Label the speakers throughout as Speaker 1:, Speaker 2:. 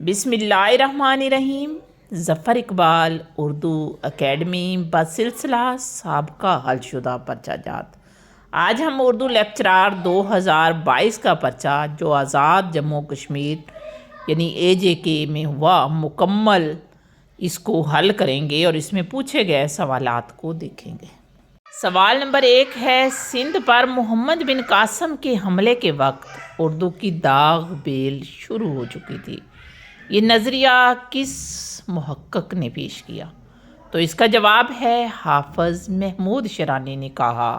Speaker 1: بسم اللہ الرحمن الرحیم۔ ظفر اقبال اردو اکیڈمی بسلسلہ سابقہ حل شدہ پرچہ جات۔ آج ہم اردو لیکچرار 2022 کا پرچہ جو آزاد جموں کشمیر یعنی AJK میں ہوا مکمل اس کو حل کریں گے اور اس میں پوچھے گئے سوالات کو دیکھیں گے۔ سوال نمبر 1 ہے، سندھ پر محمد بن قاسم کے حملے کے وقت اردو کی داغ بیل شروع ہو چکی تھی۔ یہ نظریہ کس محقق نے پیش کیا؟ تو اس کا جواب ہے حافظ محمود شیرانی نے کہا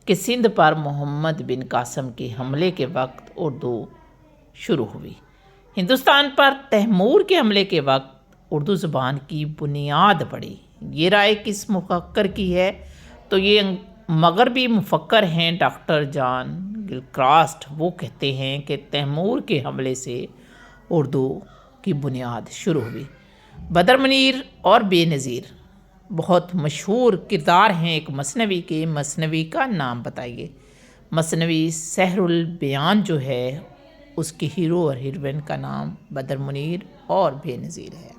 Speaker 1: کہ سندھ پر محمد بن قاسم کے حملے کے وقت اردو شروع ہوئی۔ ہندوستان پر تیمور کے حملے کے وقت اردو زبان کی بنیاد پڑی۔ یہ رائے کس مفکر کی ہے؟ تو یہ مغربی مفکر ہیں ڈاکٹر جان گلکراسٹ۔ وہ کہتے ہیں کہ تیمور کے حملے سے اردو کی بنیاد شروع ہوئی۔ بدر منیر اور بے نظیر بہت مشہور کردار ہیں ایک مثنوی کے۔ مثنوی کا نام بتائیے۔ مثنوی سحر البیان جو ہے اس کے ہیرو اور ہیروئن کا نام بدر منیر اور بے نظیر ہے۔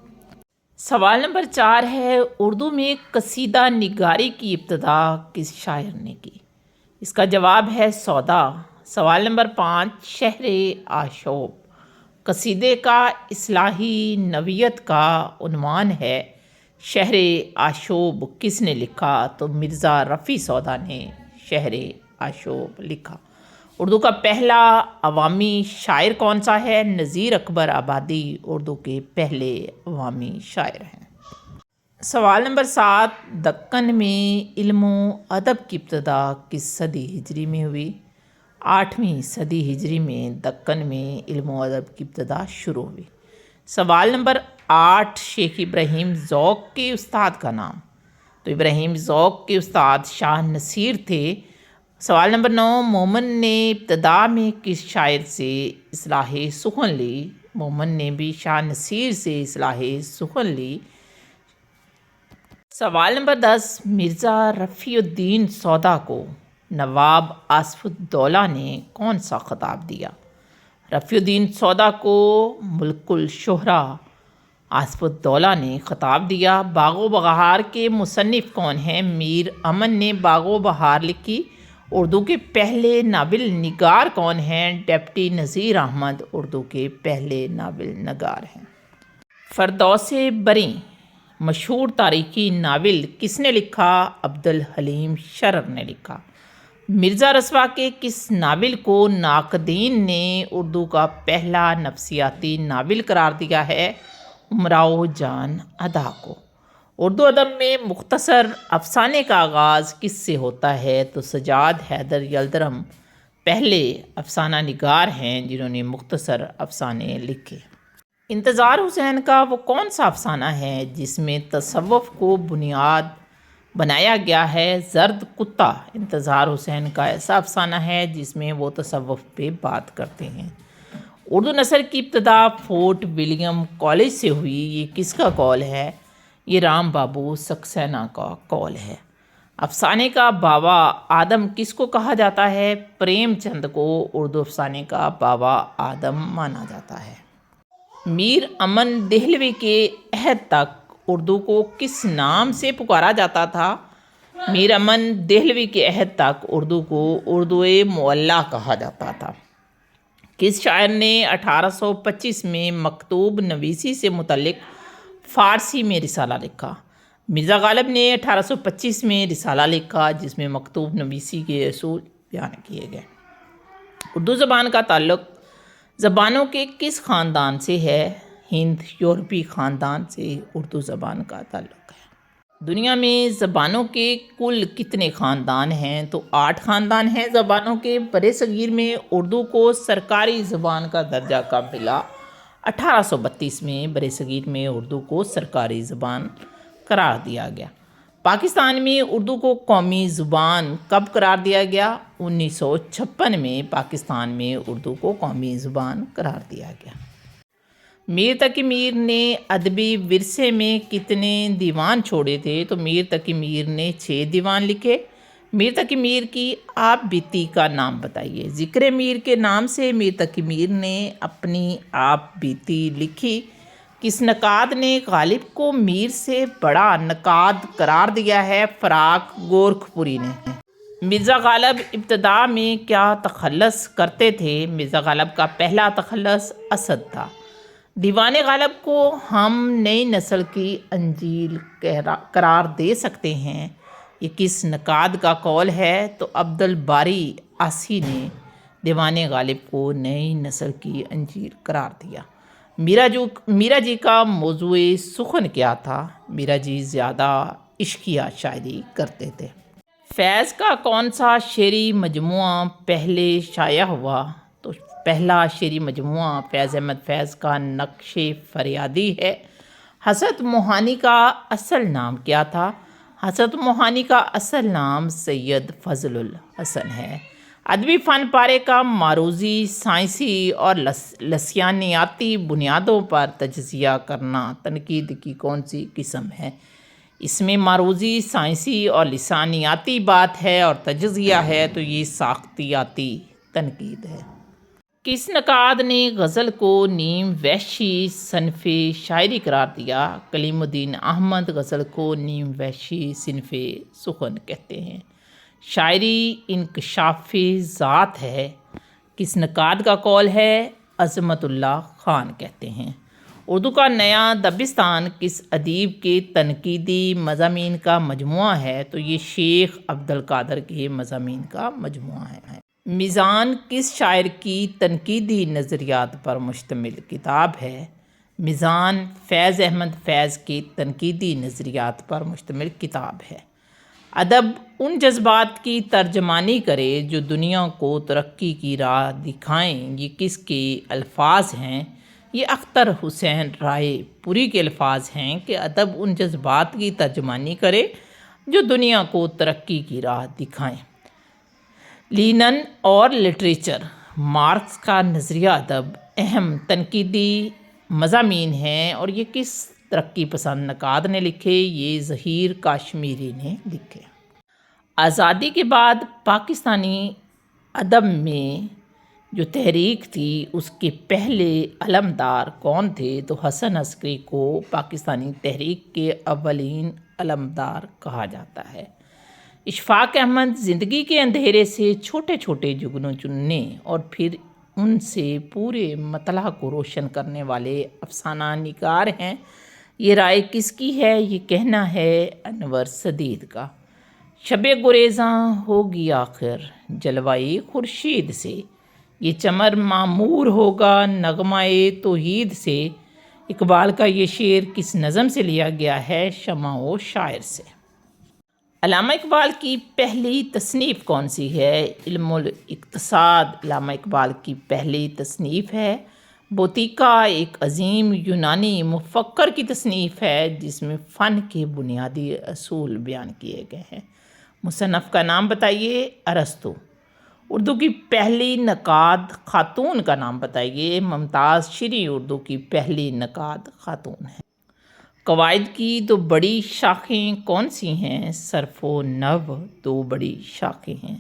Speaker 1: سوال نمبر 4 ہے، اردو میں قصیدہ نگاری کی ابتدا کس شاعر نے کی؟ اس کا جواب ہے سودا۔ سوال نمبر 5، شہر آشوب قصیدے کا اصلاحی نوعیت کا عنوان ہے۔ شہر آشوب کس نے لکھا؟ تو مرزا رفیع سودا نے شہر آشوب لکھا۔ اردو کا پہلا عوامی شاعر کون سا ہے؟ نذیر اکبر آبادی اردو کے پہلے عوامی شاعر ہیں۔ سوال نمبر 7، دکن میں علم و ادب کی ابتدا کس صدی ہجری میں ہوئی؟ 8ویں صدی ہجری میں دکن میں علم و ادب کی ابتدا شروع ہوئی۔ سوال نمبر 8، شیخ ابراہیم ذوق کے استاد کا نام؟ تو ابراہیم ذوق کے استاد شاہ نصیر تھے۔ سوال نمبر 9، مومن نے ابتدا میں کس شاعر سے اصلاح سخن لی؟ مومن نے بھی شاہ نصیر سے اصلاح سخن لی۔ سوال نمبر 10، مرزا رفیع الدین سودا کو نواب آصف الدولہ نے کون سا خطاب دیا؟ رفیع الدین سودا کو ملک الشہرا آصف الدولہ نے خطاب دیا۔ باغ و بہار کے مصنف کون ہیں؟ میر امن نے باغ و بہار لکھی۔ اردو کے پہلے ناول نگار کون ہیں؟ ڈپٹی نذیر احمد اردو کے پہلے ناول نگار ہیں۔ فردوس بری مشہور تاریخی ناول کس نے لکھا؟ عبدالحلیم شرر نے لکھا۔ مرزا رسوا کے کس ناول کو ناقدین نے اردو کا پہلا نفسیاتی ناول قرار دیا ہے؟ امراؤ جان ادا کو۔ اردو ادب میں مختصر افسانے کا آغاز کس سے ہوتا ہے؟ تو سجاد حیدر یلدرم پہلے افسانہ نگار ہیں جنہوں نے مختصر افسانے لکھے۔ انتظار حسین کا وہ کون سا افسانہ ہے جس میں تصوف کو بنیاد بنایا گیا ہے؟ زرد کتا انتظار حسین کا ایسا افسانہ ہے جس میں وہ تصوف پہ بات کرتے ہیں۔ اردو نثر کی ابتدا فورٹ ولیم کالج سے ہوئی۔ یہ کس کا قول ہے؟ یہ رام بابو سکسینہ کا قول ہے۔ افسانے کا بابا آدم کس کو کہا جاتا ہے؟ پریم چند کو اردو افسانے کا بابا آدم مانا جاتا ہے۔ میر امن دہلوی کے عہد تک اردو کو کس نام سے پکارا جاتا تھا؟ میر امن دہلوی کے عہد تک اردو کو اردو معلیٰ کہا جاتا تھا۔ کس شاعر نے 1825 میں مکتوب نویسی سے متعلق فارسی میں رسالہ لکھا؟ مرزا غالب نے 1825 میں رسالہ لکھا جس میں مکتوب نویسی کے اصول بیان کیے گئے۔ اردو زبان کا تعلق زبانوں کے کس خاندان سے ہے؟ ہند یورپی خاندان سے اردو زبان کا تعلق ہے۔ دنیا میں زبانوں کے کل کتنے خاندان ہیں؟ تو 8 خاندان ہیں زبانوں کے۔ برِ صغیر میں اردو کو سرکاری زبان کا درجہ کب ملا؟ 1832 میں برِ صغیر میں اردو کو سرکاری زبان قرار دیا گیا۔ پاکستان میں اردو کو قومی زبان کب قرار دیا گیا؟ 1956 میں پاکستان میں اردو کو قومی زبان قرار دیا گیا۔ میر تقی میر نے ادبی ورثے میں کتنے دیوان چھوڑے تھے؟ تو میر تقی میر نے 6 دیوان لکھے۔ میر تقی میر کی آپ بیتی کا نام بتائیے۔ ذکر میر کے نام سے میر تقی میر نے اپنی آپ بیتی لکھی۔ کس نقاد نے غالب کو میر سے بڑا نقاد قرار دیا ہے؟ فراق گورکھپوری نے۔ مرزا غالب ابتدا میں کیا تخلص کرتے تھے؟ مرزا غالب کا پہلا تخلص اسد تھا۔ دیوان غالب کو ہم نئی نسل کی انجیل قرار دے سکتے ہیں، یہ کس نقاد کا قول ہے؟ تو عبدالباری عاصی نے دیوان غالب کو نئی نسل کی انجیل قرار دیا۔ میرا جی کا موضوع سخن کیا تھا؟ میرا جی زیادہ عشقیہ شاعری کرتے تھے۔ فیض کا کون سا شعری مجموعہ پہلے شائع ہوا؟ تو پہلا شعری مجموعہ فیض احمد فیض کا نقش فریادی ہے۔ حضرت موہانی کا اصل نام کیا تھا؟ حضرت موہانی کا اصل نام سید فضل الحسن ہے۔ ادبی فن پارے کا معروضی سائنسی اور لسانیاتی بنیادوں پر تجزیہ کرنا تنقید کی کون سی قسم ہے؟ اس میں معروضی سائنسی اور لسانیاتی بات ہے اور تجزیہ ہے تو یہ ساختیاتی تنقید ہے۔ کس نقاد نے غزل کو نیم وحشی صنف شاعری قرار دیا؟ کلیم الدین احمد غزل کو نیم وحشی صنف سخن کہتے ہیں۔ شاعری انکشاف ذات ہے، کس نقاد کا قول ہے؟ عظمت اللہ خان کہتے ہیں۔ اردو کا نیا دبستان کس ادیب کے تنقیدی مضامین کا مجموعہ ہے؟ تو یہ شیخ عبدالقادر کے مضامین کا مجموعہ ہے۔ میزان کس شاعر کی تنقیدی نظریات پر مشتمل کتاب ہے؟ میزان فیض احمد فیض کے تنقیدی نظریات پر مشتمل کتاب ہے۔ ادب ان جذبات کی ترجمانی کرے جو دنیا کو ترقی کی راہ دکھائیں، یہ کس کے الفاظ ہیں؟ یہ اختر حسین رائے پوری کے الفاظ ہیں کہ ادب ان جذبات کی ترجمانی کرے جو دنیا کو ترقی کی راہ دکھائیں۔ لینن اور لٹریچر مارکس کا نظریہ ادب اہم تنقیدی مضامین ہیں اور یہ کس ترقی پسند نقاد نے لکھے؟ یہ ظہیر کاشمیری نے لکھے۔ آزادی کے بعد پاکستانی ادب میں جو تحریک تھی اس کے پہلے علمدار کون تھے؟ تو حسن عسکری کو پاکستانی تحریک کے اولین علمدار کہا جاتا ہے۔ اشفاق احمد زندگی کے اندھیرے سے چھوٹے چھوٹے جگنوں چننے اور پھر ان سے پورے مطلع کو روشن کرنے والے افسانہ نگار ہیں، یہ رائے کس کی ہے؟ یہ کہنا ہے انور سدید کا۔ شب گریزاں ہوگی آخر جلوائے خورشید سے، یہ چمر معمور ہوگا نغمۂ توحید سے۔ اقبال کا یہ شعر کس نظم سے لیا گیا ہے؟ شمع و شاعر سے۔ علامہ اقبال کی پہلی تصنیف کون سی ہے؟ علم الاقتصاد علامہ اقبال کی پہلی تصنیف ہے۔ بوتیکا ایک عظیم یونانی مفکر کی تصنیف ہے جس میں فن کے بنیادی اصول بیان کیے گئے ہیں۔ مصنف کا نام بتائیے۔ ارسطو۔ اردو کی پہلی نقاد خاتون کا نام بتائیے۔ ممتاز شیریں اردو کی پہلی نقاد خاتون ہیں۔ قواعد کی دو بڑی شاخیں کون سی ہیں؟ صرف و نحو دو بڑی شاخیں ہیں۔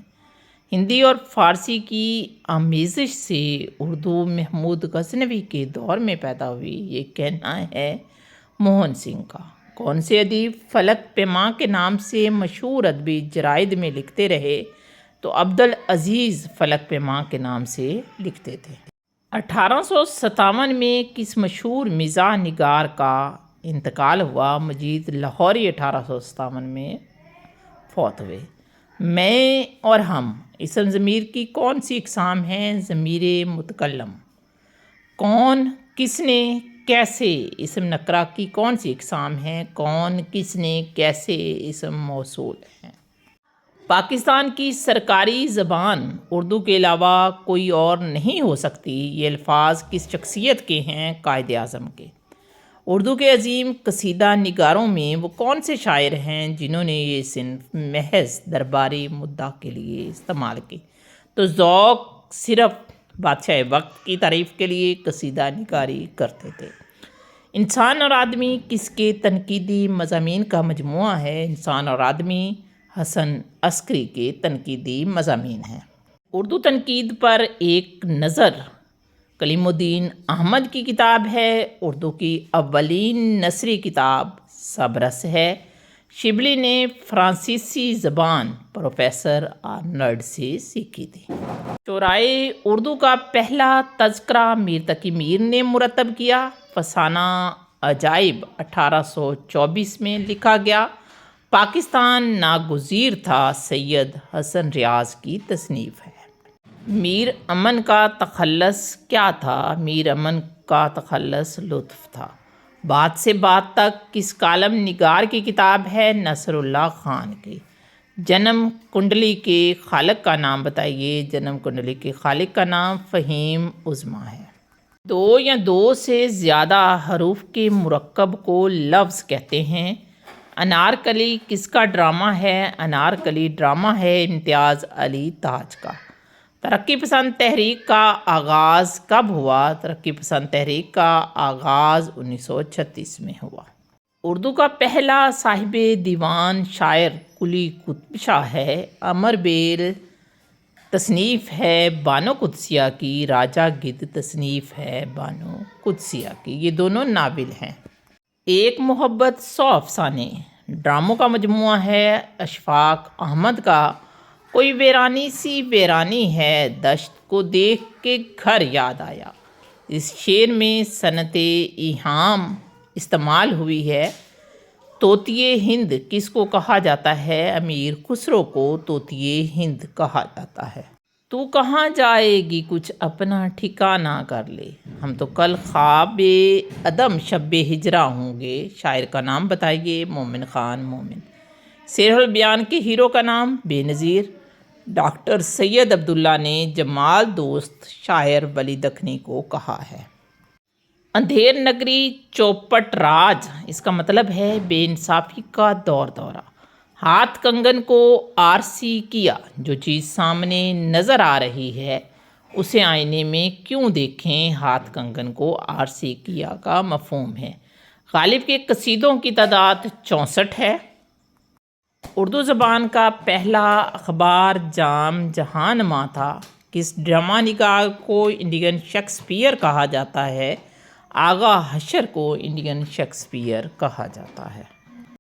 Speaker 1: ہندی اور فارسی کی آمیزش سے اردو محمود غزنوی کے دور میں پیدا ہوئی، یہ کہنا ہے موہن سنگھ کا۔ کون سے ادیب فلک پیماں کے نام سے مشہور ادبی جرائد میں لکھتے رہے؟ تو عبدالعزیز فلک پیماں کے نام سے لکھتے تھے۔ 1857 میں کس مشہور مزاح نگار کا انتقال ہوا؟ مجید لاہوری 1857 میں فوت ہوئے۔ میں اور ہم اسم ضمیر کی کون سی اقسام ہیں؟ ضمیر متکلم۔ کون، کس نے، کیسے اسم نکرہ کی کون سی اقسام ہیں؟ کون، کس نے، کیسے اسم موصول ہیں۔ پاکستان کی سرکاری زبان اردو کے علاوہ کوئی اور نہیں ہو سکتی، یہ الفاظ کس شخصیت کے ہیں؟ قائد اعظم کے۔ اردو کے عظیم قصیدہ نگاروں میں وہ کون سے شاعر ہیں جنہوں نے یہ صنف محض درباری مدعا کے لیے استعمال کی؟ تو ذوق صرف بادشاہ وقت کی تعریف کے لیے قصیدہ نگاری کرتے تھے۔ انسان اور آدمی کس کے تنقیدی مضامین کا مجموعہ ہے؟ انسان اور آدمی حسن عسکری کے تنقیدی مضامین ہیں۔ اردو تنقید پر ایک نظر کلیم الدین احمد کی کتاب ہے۔ اردو کی اولین نثری کتاب سبرس ہے۔ شبلی نے فرانسیسی زبان پروفیسر آرنلڈ سے سیکھی تھی۔ شعرائے اردو کا پہلا تذکرہ میر تقی میر نے مرتب کیا۔ فسانہ عجائب 1824 میں لکھا گیا۔ پاکستان ناگزیر تھا سید حسن ریاض کی تصنیف ہے۔ میر امن کا تخلص کیا تھا؟ میر امن کا تخلص لطف تھا۔ بات سے بات تک کس کالم نگار کی کتاب ہے؟ نصر اللہ خان کی۔ جنم کنڈلی کے خالق کا نام بتائیے۔ جنم کنڈلی کے خالق کا نام فہیم عظمیٰ ہے۔ دو یا دو سے زیادہ حروف کے مرکب کو لفظ کہتے ہیں۔ انارکلی کس کا ڈرامہ ہے؟ انارکلی ڈرامہ ہے امتیاز علی تاج کا۔ ترقی پسند تحریک کا آغاز کب ہوا؟ ترقی پسند تحریک کا آغاز 1936 میں ہوا۔ اردو کا پہلا صاحب دیوان شاعر قلی قطب شاہ ہے۔ امر بیل تصنیف ہے بانو قدسیہ کی۔ راجہ گدھ تصنیف ہے بانو قدسیہ کی۔ یہ دونوں ناول ہیں۔ ایک محبت 100 افسانے ڈراموں کا مجموعہ ہے۔ اشفاق احمد کا کوئی ویرانی سی ویرانی ہے، دشت کو دیکھ کے گھر یاد آیا۔ اس شعر میں صنعت ایہام استعمال ہوئی ہے۔ طوطیِ ہند کس کو کہا جاتا ہے؟ امیر خسرو کو طوطیِ ہند کہا جاتا ہے۔ تو کہاں جائے گی کچھ اپنا ٹھکانہ کر لے، ہم تو کل خواب عدم شب ہجرا ہوں گے۔ شاعر کا نام بتائیے۔ مومن خان مومن۔ سیر البیان کے ہیرو کا نام بے نظیر۔ ڈاکٹر سید عبداللہ نے جمال دوست شاعر ولی دکنی کو کہا ہے۔ اندھیر نگری چوپٹ راج اس کا مطلب ہے بے انصافی کا دور دورہ۔ ہاتھ کنگن کو آرسی کیا، جو چیز سامنے نظر آ رہی ہے اسے آئینے میں کیوں دیکھیں؟ ہاتھ کنگن کو آرسی کیا کا مفہوم ہے۔ غالب کے قصیدوں کی تعداد 64 ہے۔ اردو زبان کا پہلا اخبار جام جہانماں تھا۔ کس ڈرامہ نگار کو انڈین شیکسپیئر کہا جاتا ہے؟ آغا حشر کو انڈین شیکسپیئر کہا جاتا ہے۔